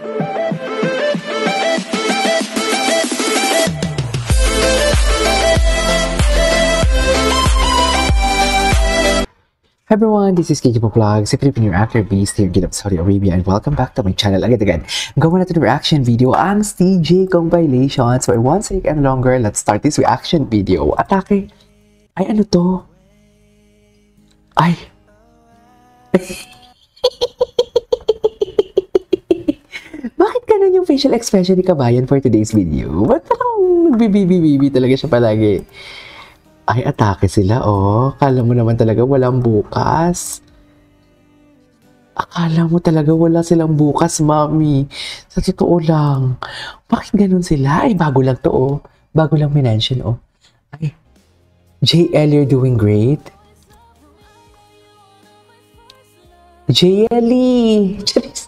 Hi everyone, this is KJ Vlogs, a Filipino actor based here in Saudi Arabia, and welcome back to my channel again. Gawa natin reaction video ang CJ compilation. So I won't take any longer, let's start this reaction video. Atake! Ay, ano to? Ay! Bakit ganun yung facial expression ni Kabayan for today's video? Ba't parang nagbibibi talaga siya palagi? Ay, atake sila, oh. Akala mo naman talaga walang bukas. Akala mo talaga wala silang bukas, mami. Sa totoo lang. Bakit ganun sila? Ay, bago lang to, oh. Bago lang minention, oh. Ay, JL, you're doing great. JL! Charis.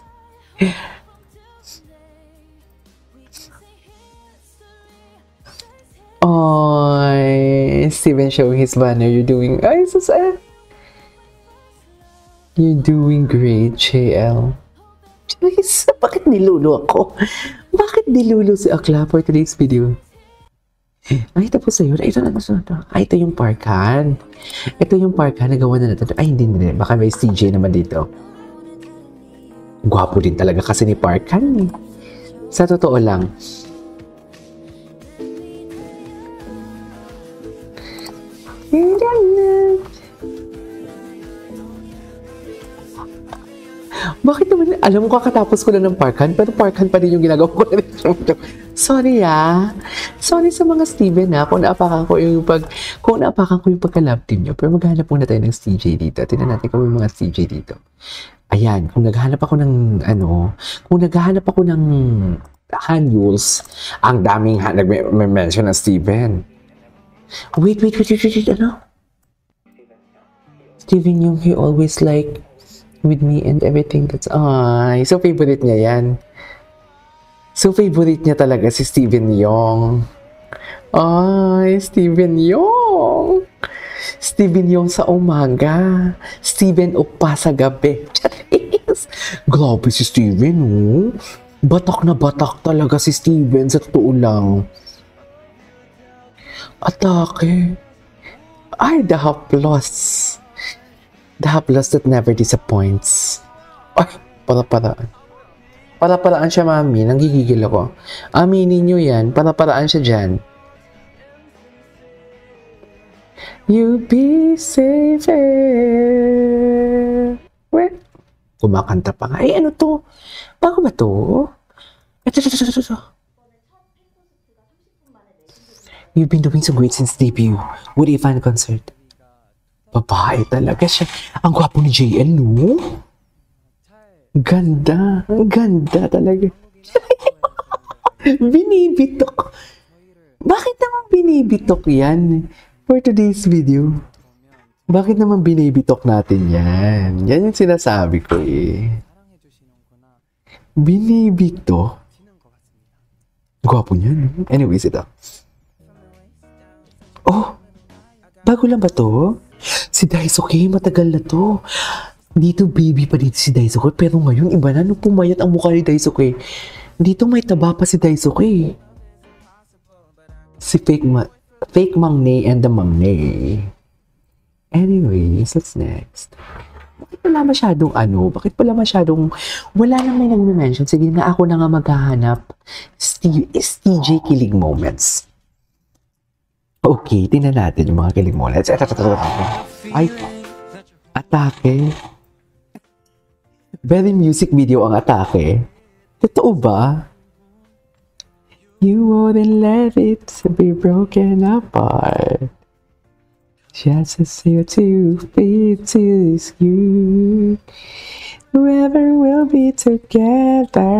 Oh, Steven showing his banner. You're doing... Ay, so sad. You're doing great, JL. Charis, bakit nilulo ako? Bakit nilulo si Akla for today's video? Ay, tapos sa'yo. Ay, ito na. Ay, ito yung parkan. Ito yung parkan. Nagawa na natin. Ay, hindi. Baka may CJ naman dito. Gwapo din talaga kasi ni Parkan. Sa totoo lang. Bakit naman, alam mo, kakatapos ko lang ng Parkan, pero Parkan pa din yung ginagawa ko. Sorry Sorry sa mga Steven kung naapakan ko yung pagka-love team nyo. Pero maghanap muna tayo ng CJ dito. Tingnan natin kung may mga CJ dito. Ayan, kung naghahanap ako ng Hanyuls, ang daming nag-mention ng Steven. Wait, ano? Steven yung he always like with me and everything that's... Ay, so favorite niya yan. So favorite niya talaga si Steven Yong. Ay, Steven Yong. Steven Yong sa umaga. Steven Upa sa gabi. Grabe si Steven, oh. Batak na batak talaga si Steven, sa totoo lang. Atake. Ay, the haplos. The haplos that never disappoints. Ay, para-paraan. Para-paraan siya, mami. Nanggigigil ako. Aminin nyo yan. Para-paraan siya dyan. You be safe. Wait. Kumakanta pa nga. Ay, ano to? Bago ba to? Ito. You've been doing so great since debut. With a fan concert. Babae talaga siya. Ang gwapo ni JL, no? Ganda. Ang ganda talaga. Binibitok. Bakit naman binibitok yan? For today's video. Bakit naman binibitok natin yan? Yan yung sinasabi ko eh. Binibitok? Gwapo niyan. Anyways, ito. Oh! Bago lang ba to? Si Daisuke, matagal na to. Dito baby pa dito si Daisuke, pero ngayon iba na nung pumayat ang mukha ni Daisuke. Dito may taba pa si Daisuke. Si Fake Mangne and the Mangne. Anyways, what's next? Bakit pala masyadong wala nang may nag-mention. Sige na, ako na nga maghahanap. TJ kilig moments. Okay, tingnan natin yung mga kilig moments. Ay, atake. Very music video ang atake. Totoo ba? You wouldn't let it be broken apart. Just as you two feet is you. Whoever will be together.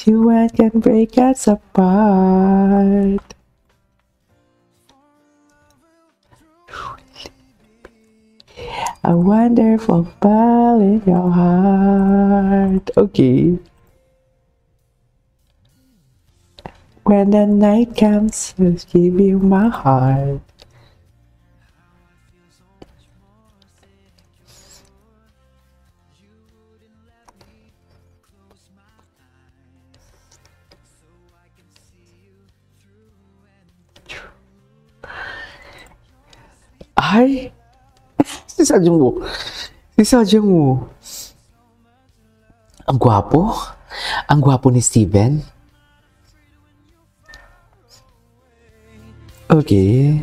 You can break us apart. A wonderful bell in your heart. Okay. When the night comes, I'll give you my heart. Ay! Si Sadyang Woo. Si Sadyang Woo. Ang gwapo. Ang gwapo ni Steven. Okay.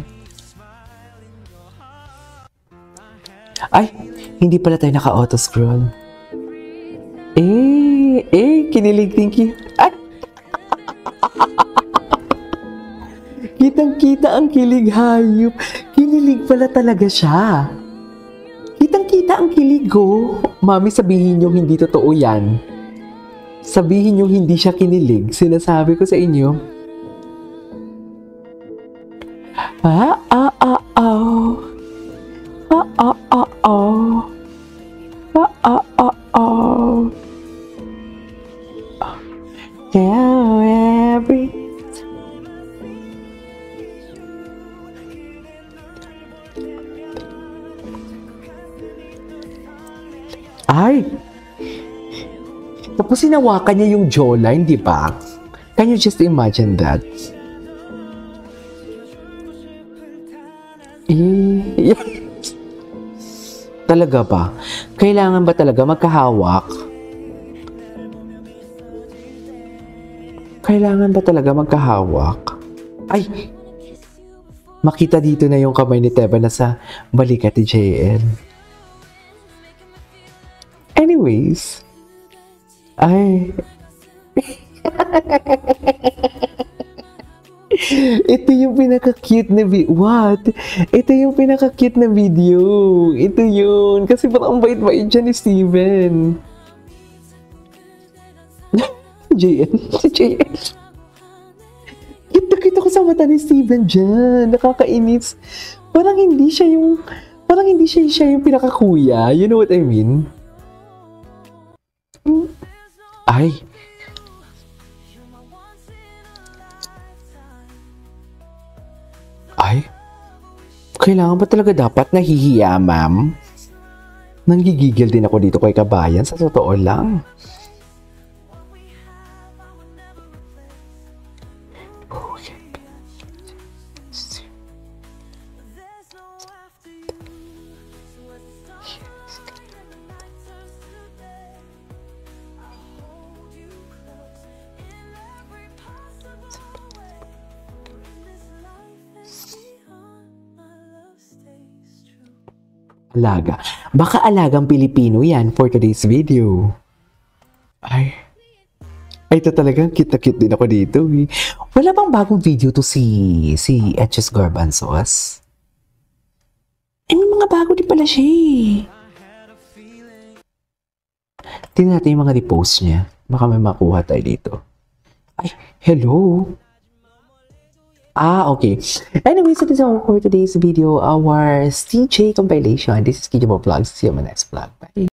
Ay! Hindi pala tayo naka-auto-scroll. Kinilig, thank you. Ay! Kitang-kita ang kilig, hayop. Kinilig pala talaga siya. Kitang-kita ang kilig, oh. Mami, sabihin niyo hindi totoo yan. Sabihin niyo hindi siya kinilig. Sinasabi ko sa inyo. Ay! Tapos sinawakan niya yung jawline, di ba? Can you just imagine that? Talaga ba? Kailangan ba talaga magkahawak? Kailangan ba talaga magkahawak? Ay! Makita dito na yung kamay ni Teba na sa balikat ni JL. Anyways. Ay. Ito yung pinaka-cute na video. What? Ito yung pinaka-cute na video. Ito yun. Kasi parang ang bait-bait dyan ni Steven. JL. Si JL. Kita ko sa mata ni Steven dyan. Nakakainis. Parang hindi siya yung pinaka-kuya. You know what I mean? Ay. Ay. Kailangan ba talaga dapat nahihiya, ma'am? Nanggigigil din ako dito kay Kabayan, sa totoo lang. Alaga. Baka alagang Pilipino yan for today's video. Ay. Ito talagang cute din ako dito. Eh. Wala bang bagong video to si Etches Garbanzos? May mga bago din pala siya eh. Tingnan natin yung mga repost niya. Baka may makuha tayo dito. Ay, hello. Okay. Anyways, so this is all for today's video, our CJ compilation. This is Kijabo Vlogs. See you on my next vlog. Bye.